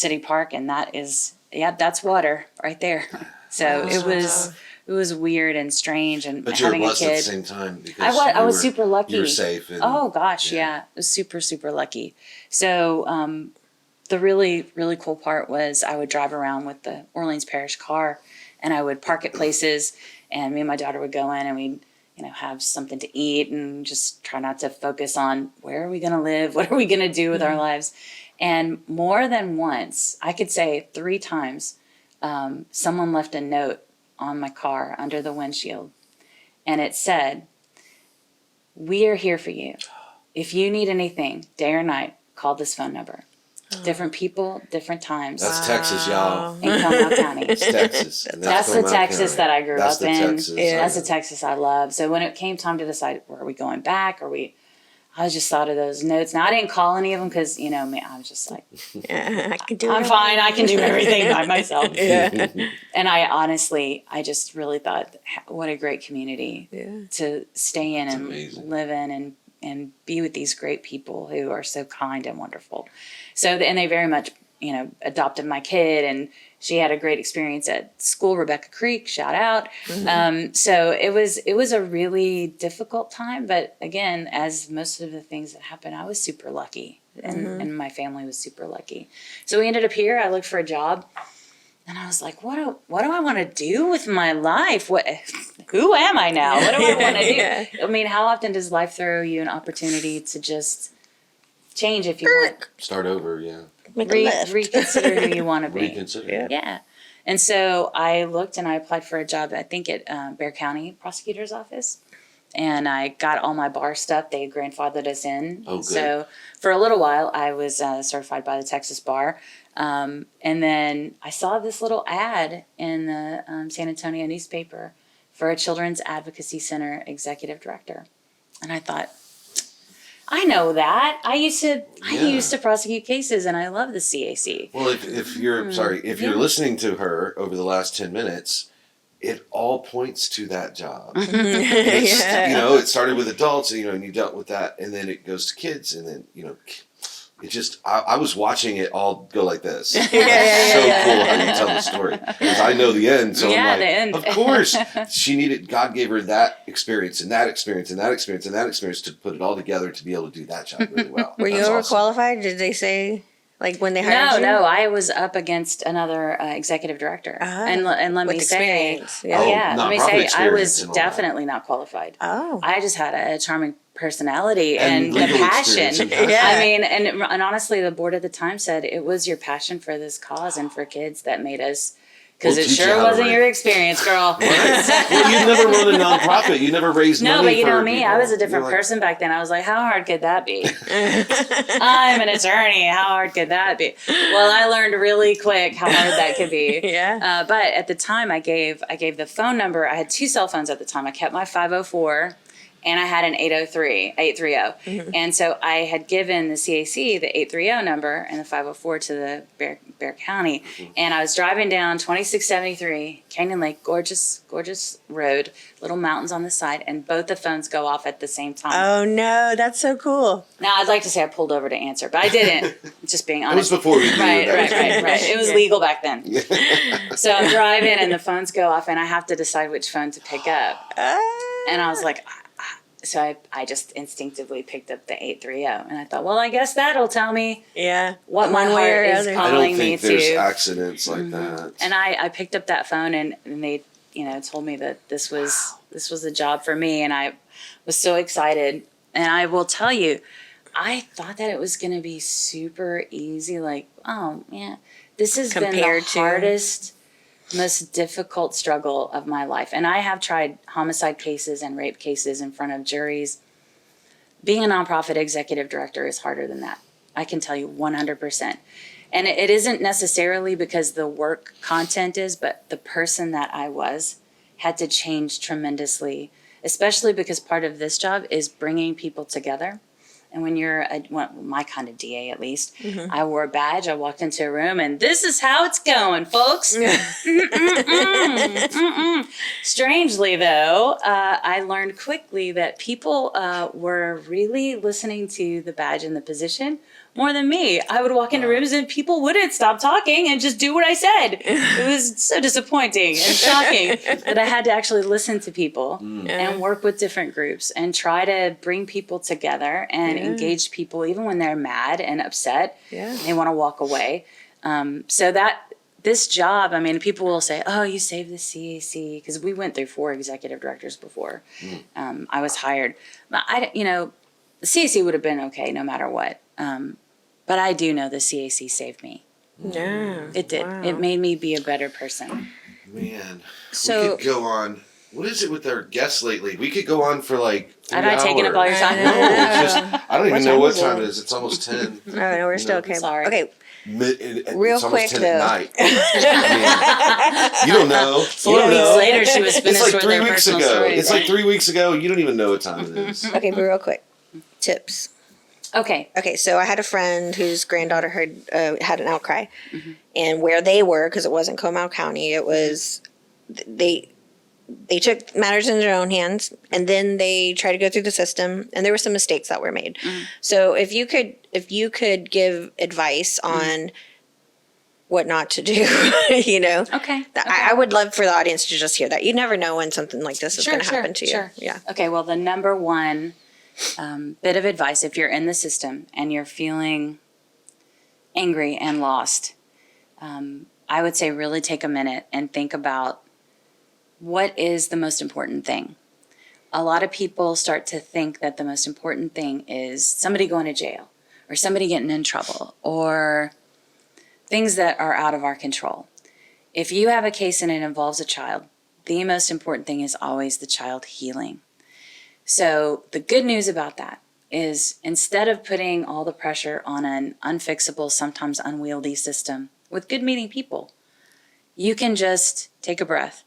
City Park, and that is that's water right there. So it was weird and strange, and but you were having a blessed kid. at the same time because I was super lucky. You were safe. And, oh gosh, yeah, it was super, super lucky. So the really, really cool part was I would drive around with the Orleans Parish car, and I would park at places, and me and my daughter would go in, and we'd have something to eat, and just try not to focus on where are we going to live, what are we going to do with our lives. And more than once, I could say 3 times, someone left a note on my car under the windshield, and it said, "We are here for you. If you need anything, day or night, call this phone number." Different people, different times. That's Texas, y'all. In Comal County. It's Texas. And That's the Comal Texas County. that I grew That's up the in. Texas, That's the Texas I love. So when it came time to decide, were we going back? I just thought of those notes. Now, I didn't call any of them because, me, I was just like, I can do I'm fine. I can do everything by myself. Yeah. And I just really thought, what a great community to stay in and amazing. live in and be with these great people who are so kind and wonderful. So, and they very much, adopted my kid, and she had a great experience at school, Rebecca Creek, shout out. So it was a really difficult time, but again, as most of the things that happened, I was super lucky, and my family was super lucky. So we ended up here. I looked for a job, and I was like, what do I want to do with my life? Who am I now? What do I want to do? I mean, how often does life throw you an opportunity to just change if you want? Start over, yeah. Reconsider who you want to be. Reconsider. Yeah. And so I looked and I applied for a job, I think at Bexar County Prosecutor's Office. And I got all my bar stuff. They grandfathered us in. Oh, good. So for a little while, I was certified by the Texas Bar. And then I saw this little ad in the San Antonio newspaper for a Children's Advocacy Center executive director. And I thought, I know that. I used to prosecute cases, and I love the CAC. Well, if you're listening to her over the last 10 minutes, it all points to that job. It started with adults, and you dealt with that, and then it goes to kids, and then, it just, I was watching it all go like this. So cool how you tell the story. Because I know the end, so I'm like, the end. Of course, God gave her that experience, and that experience, and that experience, and that experience to put it all together to be able to do that job really well. Were you overqualified? Did they say, when they hired you? No, I was up against another executive director. And let me say, let me say, I was definitely not qualified. Oh. I just had a charming personality and the legal passion. experience. Yeah. I mean, and honestly, the board at the time said it was your passion for this cause and for kids that made us. Because We'll it teach you sure how to wasn't write. your experience, girl. Well, you never run a nonprofit. You never raised money. No, but you know for me, people. I was a different You're like, person back then. I was like, how hard could that be? I'm an attorney. How hard could that be? Well, I learned really quick how hard that could be. Yeah. But at the time, I gave the phone number. I had 2 cell phones at the time. I kept my 504, and I had an 830. And so I had given the CAC the 830 number and the 504 to the Bear County. And I was driving down 2673 Canyon Lake, gorgeous road, little mountains on the side, and both the phones go off at the same time. Oh no, that's so cool. Now I'd like to say I pulled over to answer, but I didn't. Just being honest. It was before we knew Right. that. Right. It was legal back then. So I'm driving and the phones go off and I have to decide which phone to pick up. And I was like, so I just instinctively picked up the 830, and I thought, well, I guess that'll tell me what my heart is I calling don't me think there's to. accidents like that. And I picked up that phone, and they told me that this was a job for me, and I was so excited. And I will tell you, I thought that it was going to be super easy. Like, oh yeah, this has been the hardest, most difficult struggle of my life. And I have tried homicide cases and rape cases in front of juries. Being a nonprofit executive director is harder than that. I can tell you 100%. And it isn't necessarily because the work content is, but the person that I was had to change tremendously, especially because part of this job is bringing people together. And when you're my kind of DA, at least, I wore a badge. I walked into a room, and this is how it's going, folks. Strangely, though, I learned quickly that people were really listening to the badge and the position more than me. I would walk into rooms and people wouldn't stop talking and just do what I said. It was so disappointing and shocking that I had to actually listen to people and work with different groups and try to bring people together and engage people even when they're mad and upset. Yeah. They want to walk away. So this job, I mean, people will say, oh, you saved the CAC, because we went through 4 executive directors before I was hired. The CAC would have been okay no matter what. But I do know the CAC saved me. Yeah. It did. Wow. It made me be a better person. Man, we could go on. What is it with our guests lately? We could go on for like 3 hours. Am I taking up all your time? No, it's just, I don't even know what time it is. It's almost 10. No, we're still okay. Sorry. Okay. Real it's quick, 10 though. At night. I mean, you don't know. 4 weeks later, she was finished it's like with 3 her weeks personal ago. stories. It's like 3 weeks ago. You don't even know what time it is. Okay, but real quick. Tips. Okay, so I had a friend whose granddaughter had an outcry. And where they were, because it wasn't Comal County, it was, they took matters in their own hands, and then they tried to go through the system, and there were some mistakes that were made. So if you could give advice on what not to do, Okay. I would love for the audience to just hear that. You never know when something like this is going to happen to you. Sure. Yeah. Okay, well, the number one bit of advice, if you're in the system and you're feeling angry and lost, I would say really take a minute and think about what is the most important thing. A lot of people start to think that the most important thing is somebody going to jail or somebody getting in trouble or things that are out of our control. If you have a case and it involves a child, the most important thing is always the child healing. So the good news about that is instead of putting all the pressure on an unfixable, sometimes unwieldy system with good-meaning people, you can just take a breath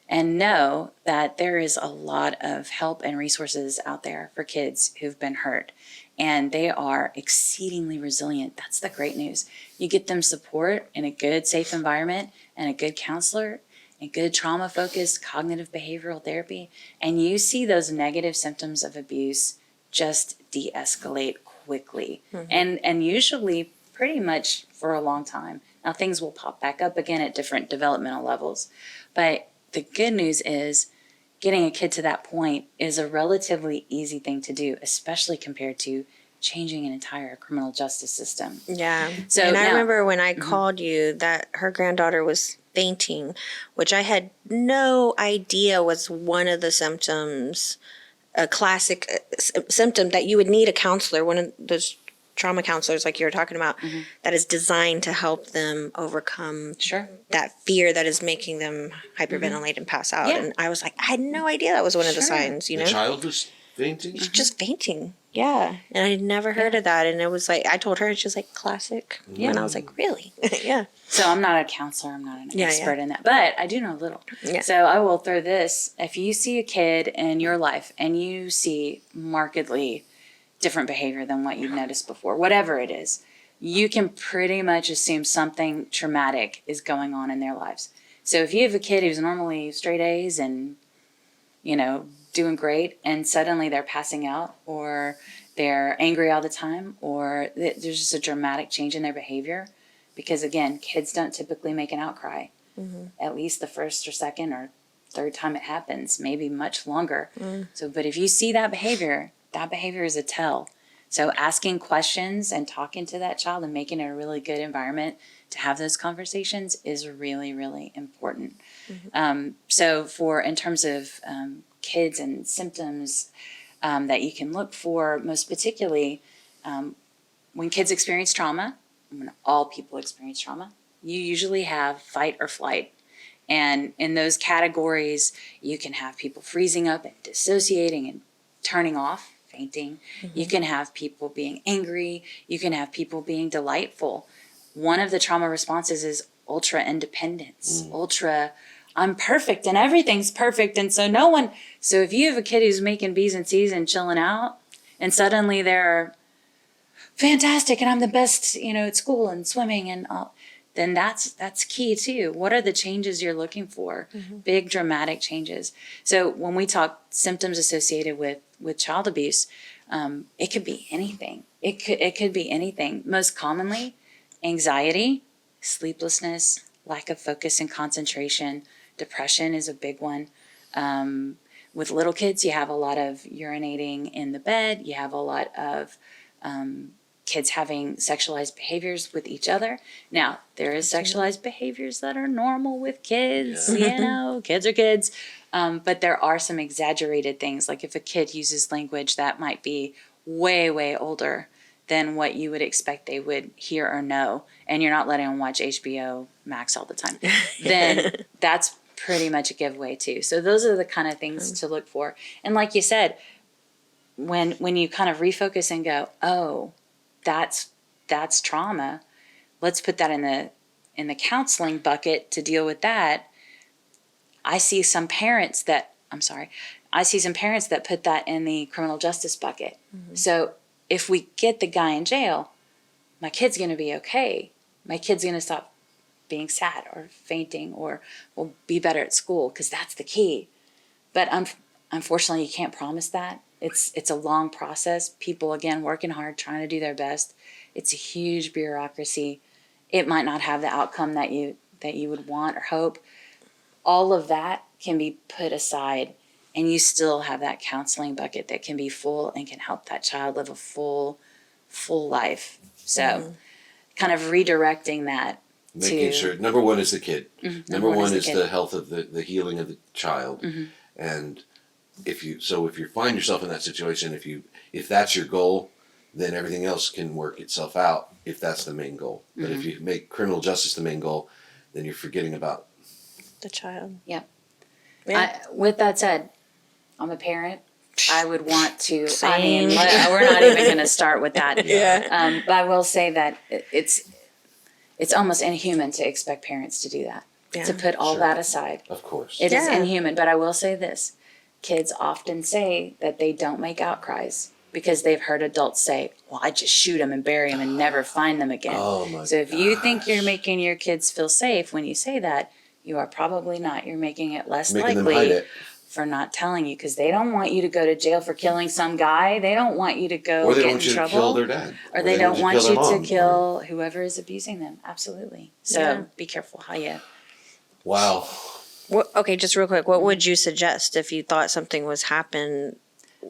and know that there is a lot of help and resources out there for kids who've been hurt. And they are exceedingly resilient. That's the great news. You get them support in a good, safe environment and a good counselor and good trauma-focused cognitive behavioral therapy, and you see those negative symptoms of abuse just de-escalate quickly and usually pretty much for a long time. Now things will pop back up again at different developmental levels, but the good news is getting a kid to that point is a relatively easy thing to do, especially compared to changing an entire criminal justice system. Yeah. So and I now, remember when I called you that her granddaughter was fainting, which I had no idea was one of the symptoms, a classic symptom that you would need a counselor, one of those trauma counselors like you were talking about, that is designed to help them overcome that fear that is making them hyperventilate and pass out. Yeah. And I was like, I had no idea that was one of the signs, The child was Fainting? Just fainting. Yeah. And I'd never heard of that. And it was like, I told her, she's like, classic. Yeah. And I was like, really? Yeah. So I'm not a counselor. I'm not an expert in that, but I do know a little. Yeah. So I will throw this. If you see a kid in your life and you see markedly different behavior than what you've noticed before, whatever it is, you can pretty much assume something traumatic is going on in their lives. So if you have a kid who's normally straight A's and, doing great, and suddenly they're passing out, or they're angry all the time, or there's just a dramatic change in their behavior, because again, kids don't typically make an outcry. At least the first or second or third time it happens, maybe much longer. So, but if you see that behavior is a tell. So asking questions and talking to that child and making it a really good environment to have those conversations is really, really important. So in terms of kids and symptoms that you can look for, most particularly when kids experience trauma, when all people experience trauma, you usually have fight or flight. And in those categories, you can have people freezing up and dissociating and turning off, fainting. You can have people being angry. You can have people being delightful. One of the trauma responses is ultra independence, I'm perfect and everything's perfect. And so if you have a kid who's making B's and C's and chilling out, and suddenly they're fantastic and I'm the best, at school and swimming and all, then that's key too. What are the changes you're looking for? Big dramatic changes. So when we talk symptoms associated with child abuse, it could be anything. It could be anything. Most commonly, anxiety, sleeplessness, lack of focus and concentration. Depression is a big one. With little kids, you have a lot of urinating in the bed. You have a lot of kids having sexualized behaviors with each other. Now, there is sexualized behaviors that are normal with kids. Kids are kids. But there are some exaggerated things. Like if a kid uses language that might be way, way older than what you would expect they would hear or know, and you're not letting them watch HBO Max all the time, then that's pretty much a giveaway too. So those are the kind of things to look for. And like you said, when you kind of refocus and go, oh, that's trauma, let's put that in the counseling bucket to deal with that. I see some parents that put that in the criminal justice bucket. So if we get the guy in jail, my kid's going to be okay. My kid's going to stop being sad or fainting or will be better at school, because that's the key. But unfortunately, you can't promise that. It's a long process. People, again, working hard, trying to do their best. It's a huge bureaucracy. It might not have the outcome that you would want or hope. All of that can be put aside, and you still have that counseling bucket that can be full and can help that child live a full life. So kind of redirecting that. Making sure, number one is the kid. Number one is the health of the healing of the child. And if you find yourself in that situation, if that's your goal, then everything else can work itself out if that's the main goal. But if you make criminal justice the main goal, then you're forgetting about the child. Yeah. With that said, I'm a parent. I would want to. Same. We're not even going to start with that. Yeah. But I will say that it's almost inhuman to expect parents to do that. Yeah. To put all that aside. Of course. It is inhuman. But I will say this: kids often say that they don't make outcries because they've heard adults say, "Well, I just shoot them and bury them and never find them again." Oh my! So if you think you're making your kids feel safe when you say that, you are probably not. You're making it less likely for not telling you, because they don't want you to go to jail for killing some guy. They don't want you to go get in trouble. Or they want you to kill their dad. Or they don't want you to kill whoever is abusing them. Absolutely. So be careful how you... Wow. Okay, just real quick. What would you suggest if you thought something was happening?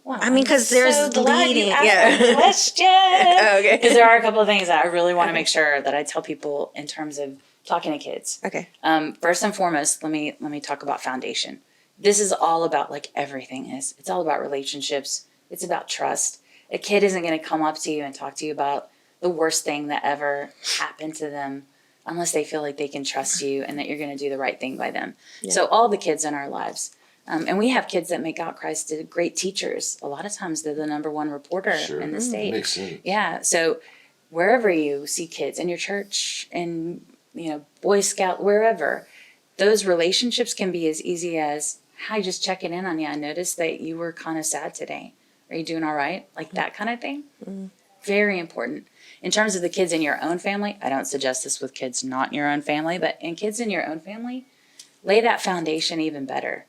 Wow, I mean, because there's leading. Question. Okay. Because there are a couple of things that I really want to make sure that I tell people in terms of talking to kids. Okay. First and foremost, let me talk about foundation. This is all about, like everything is. It's all about relationships. It's about trust. A kid isn't going to come up to you and talk to you about the worst thing that ever happened to them unless they feel like they can trust you and that you're going to do the right thing by them. Yeah. So all the kids in our lives, And we have kids that make outcries to great teachers. A lot of times they're the number one reporter in the state. Makes sense. Yeah. So wherever you see kids in your church and, Boy Scout, wherever, those relationships can be as easy as, hi, just checking in on you. I noticed that you were kind of sad today. Are you doing all right? Like that kind of thing. Very important. In terms of the kids in your own family, I don't suggest this with kids not in your own family, but in kids in your own family, lay that foundation even better.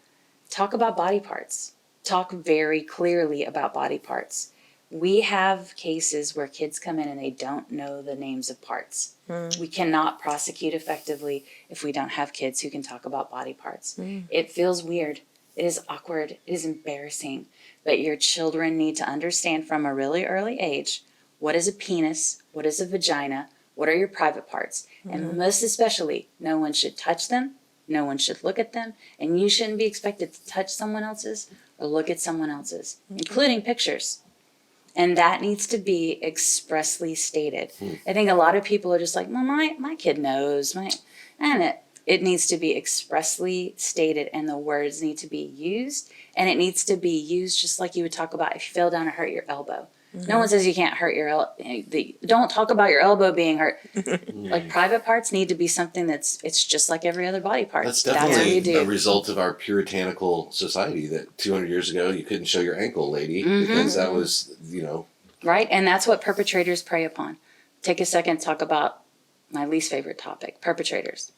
Talk about body parts. Talk very clearly about body parts. We have cases where kids come in and they don't know the names of parts. We cannot prosecute effectively if we don't have kids who can talk about body parts. It feels weird. It is awkward. It is embarrassing. But your children need to understand from a really early age, what is a penis? What is a vagina? What are your private parts? And most especially, no one should touch them. No one should look at them. And you shouldn't be expected to touch someone else's or look at someone else's, including pictures. And that needs to be expressly stated. I think a lot of people are just like, well, my kid knows. And it needs to be expressly stated, and the words need to be used. And it needs to be used just like you would talk about if you fell down and hurt your elbow. No one says you can't hurt your elbow. Don't talk about your elbow being hurt. Like private parts need to be something it's just like every other body part. That's definitely a result of our puritanical society that 200 years ago you couldn't show your ankle, lady, because that was, Right, and that's what perpetrators prey upon. Take a second to talk about my least favorite topic, perpetrators.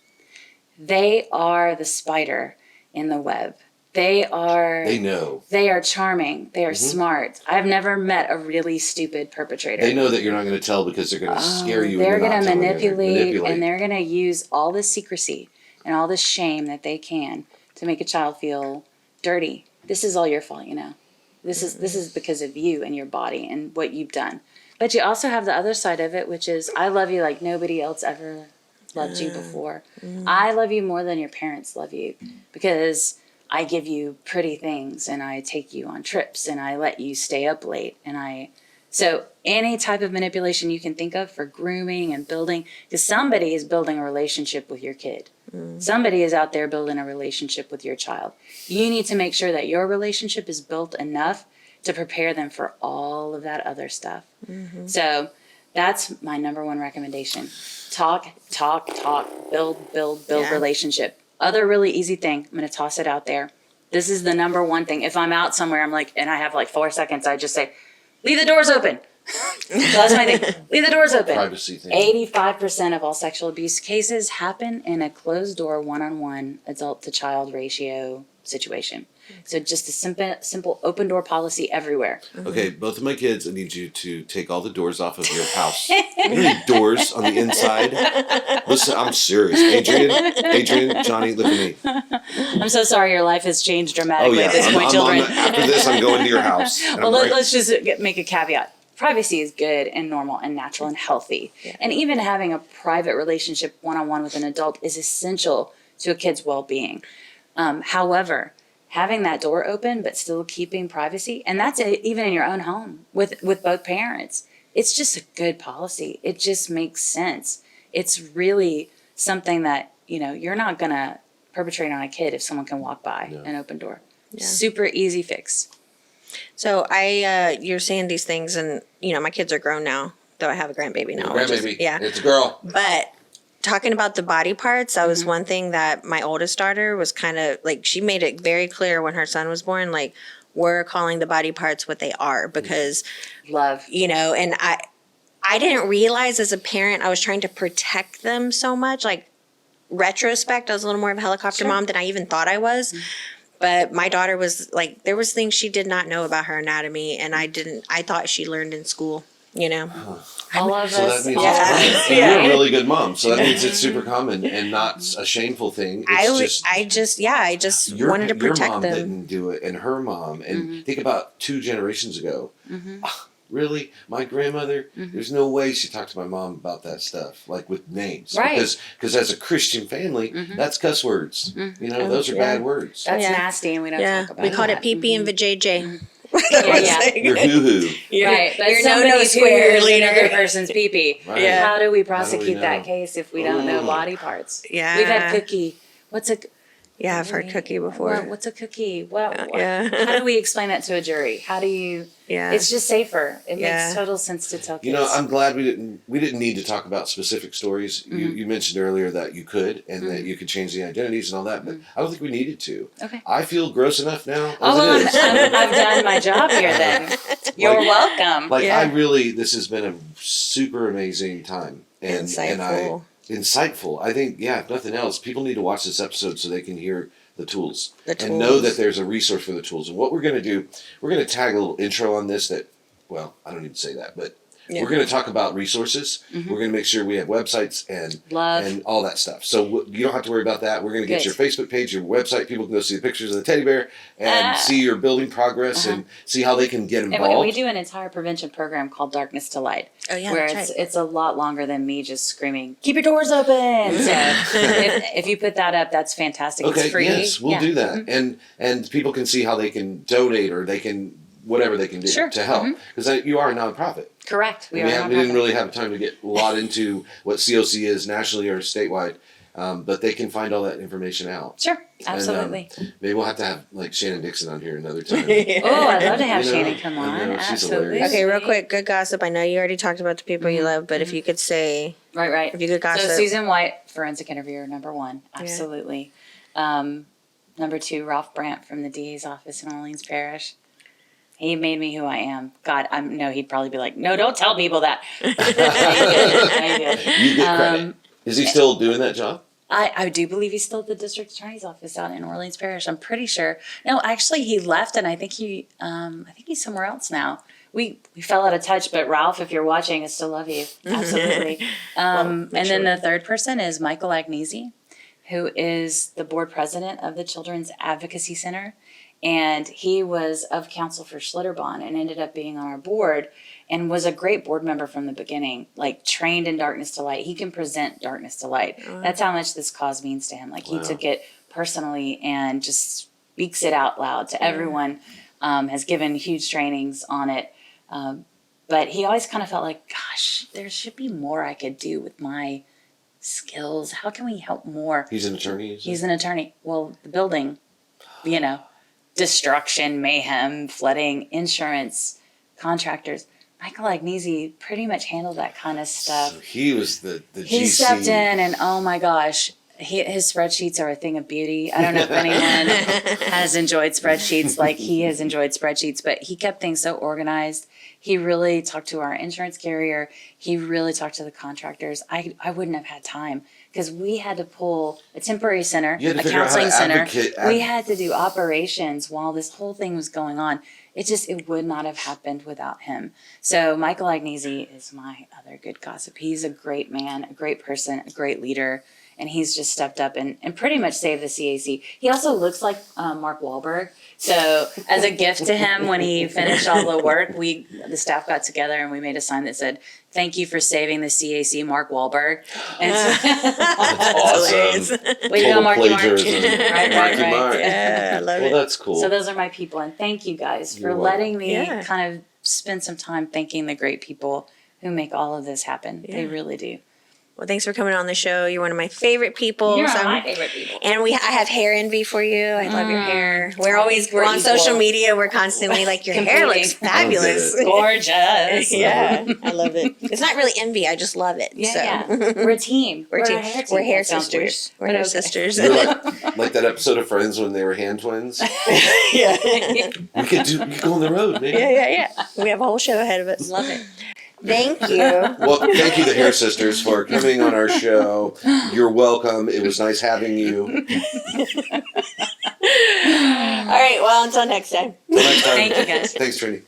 They are the spider in the web. They know. They are charming. They are smart. I've never met a really stupid perpetrator. They know that you're not going to tell because they're going to scare you. They're going to manipulate, and they're going to use all this secrecy and all this shame that they can to make a child feel dirty. This is all your fault, This is because of you and your body and what you've done. But you also have the other side of it, which is I love you like nobody else ever loved you before. I love you more than your parents love you because I give you pretty things and I take you on trips and I let you stay up late so any type of manipulation you can think of for grooming and building, because somebody is building a relationship with your kid. Somebody is out there building a relationship with your child. You need to make sure that your relationship is built enough to prepare them for all of that other stuff. So that's my number one recommendation. Talk, build relationship. Other really easy thing, I'm going to toss it out there. This is the number one thing. If I'm out somewhere, and I have like 4 seconds, I just say, leave the doors open. So that's my thing. Leave the doors open. Privacy thing. 85% of all sexual abuse cases happen in a closed door, one-on-one adult to child ratio situation. So just a simple open door policy everywhere. Okay, both of my kids, I need you to take all the doors off of your house. You need doors on the inside. Listen, I'm serious. Adrian, Johnny, look at me. I'm so sorry your life has changed dramatically at this point, children. After this, I'm going to your house. Well, let's just make a caveat. Privacy is good and normal and natural and healthy. Yeah. And even having a private relationship one-on-one with an adult is essential to a kid's well-being. However, having that door open but still keeping privacy, and that's even in your own home with both parents, it's just a good policy. It just makes sense. It's really something that, you're not going to perpetrate on a kid if someone can walk by an open door. Yeah. Super easy fix. So you're saying these things and, my kids are grown now, though I have a grandbaby now. Grandbaby. Yeah. It's a girl. But talking about the body parts, that was one thing that my oldest daughter was kind of like, she made it very clear when her son was born, like, we're calling the body parts what they are because love, and I didn't realize as a parent, I was trying to protect them so much. Like retrospect, I was a little more of a helicopter mom than I even thought I was. But my daughter was like, there was things she did not know about her anatomy, and I thought she learned in school, All of so us. That means it's common. And you're a really good mom, so that means it's super common and not a shameful thing. It's I just wanted to protect your mom them. Didn't do it, and her mom, and think about 2 generations ago. Really, my grandmother? There's no way she talked to my mom about that stuff, like with names, right? Because as a Christian family, that's cuss words. Those are bad words. That's nasty, and we don't talk about it. We called it pee-pee and vajayjay. Your hoo-hoo. Right, but your somebody's square in another person's pee-pee. Right. Yeah. How do we prosecute that case if we don't know body parts? Yeah. We've had Cookie. Yeah, I've heard cookie before. What's a cookie? What? Yeah. How do we explain that to a jury? How do you? Yeah. It's just safer. It Yeah. makes total sense to tell kids. You know, I'm glad we didn't need to talk about specific stories. You mentioned earlier that you could and that you could change the identities and all that, but I don't think we needed to. Okay. I feel gross enough now. As Oh, it is. I've done my job here then. You're welcome. Like Yeah. this has been a super amazing time and Insightful. insightful. I think if nothing else, people need to watch this episode so they can hear the tools and know tools. that there's a resource for the tools. And what we're going to do, we're going to tag a little intro on this that, well, I don't need to say that, but we're going to talk about resources. We're going to make sure we have websites and all that stuff. So you don't have to worry about that. We're going to get your Facebook page, your website. People can go see the pictures of the teddy bear and see your building progress and see how they can get involved. And we do an entire prevention program called Darkness to Light. Oh, yeah, where that's it's a lot longer than me just screaming, "Keep your doors open!" So if you put that up, that's fantastic. Okay, it's free. yes, we'll do that, and people can see how they can donate or they can whatever they can do to help because you are a nonprofit. Correct. We didn't really have time to get a lot into what COC is nationally or statewide, but they can find all that information out. Sure, absolutely. And, maybe we'll have to have like Shannon Dixon on here another time. Oh, I'd love to have You know, Shannon come I on. know, she's Absolutely. hilarious. Okay, real quick, good gossip. I know you already talked about the people you love, but if you could say, Right. if you could gossip. So Susan White, forensic interviewer, number 1. Absolutely. Number 2, Ralph Brandt from the DA's office in Orleans Parish. He made me who I am. God, he'd probably be like, no, don't tell people that. I did. You get credit. Is he still doing that job? I do believe he's still at the district attorney's office out in Orleans Parish. I'm pretty sure. No, actually, he left, and I think he's somewhere else now. We fell out of touch, but Ralph, if you're watching, I still love you. Absolutely. And then the third person is Michael Agnesi, who is the board president of the Children's Advocacy Center. And he was of counsel for Schlitterbahn and ended up being on our board and was a great board member from the beginning, like trained in Darkness to Light. He can present Darkness to Light. That's how much this cause means to him. Like he took it personally and just speaks it out loud to everyone, has given huge trainings on it. But he always kind of felt like, gosh, there should be more I could do with my skills. How can we help more? He's an attorney? He's an attorney. Well, the building, destruction, mayhem, flooding, insurance, contractors. Michael Agnesi pretty much handled that kind of stuff. So he was the GC. He stepped in and oh my gosh, his spreadsheets are a thing of beauty. I don't know if anyone has enjoyed spreadsheets like he has enjoyed spreadsheets, but he kept things so organized. He really talked to our insurance carrier. He really talked to the contractors. I wouldn't have had time because we had to pull a temporary center, a counseling center. We had to do operations while this whole thing was going on. It would not have happened without him. So Michael Agnesi is my other good gossip. He's a great man, a great person, a great leader. And he's just stepped up and pretty much saved the CAC. He also looks like Mark Wahlberg. So as a gift to him, when he finished all the work, the staff got together and we made a sign that said, "Thank you for saving the CAC, Mark Wahlberg." And That's awesome. way to go, Marky Mark. Right. Right. Yeah, I love it. Well, that's cool. So those are my people. And thank you guys for letting me kind of spend some time thanking the great people who make all of this happen. Yeah. They really do. Well, thanks for coming on the show. You're one of my favorite people. You're my favorite people. And I have hair envy for you. I love your hair. We're on equal. social media. We're constantly like, your hair looks fabulous. Gorgeous. Yeah, I love it. It's not really envy. I just love it. Yeah. We're a team. We're a team. We're hair That sounds weird. sisters. We're hair sisters. You're like that episode of Friends when they were hand twins. Yeah. We could go on the road, maybe. Yeah. We have a whole show ahead of us. Love it. Thank you. Well, thank you, the Hair Sisters, for coming on our show. You're welcome. It was nice having you. All right. Well, until next time. Till next time. Thank you, guys. Thanks, Trendy.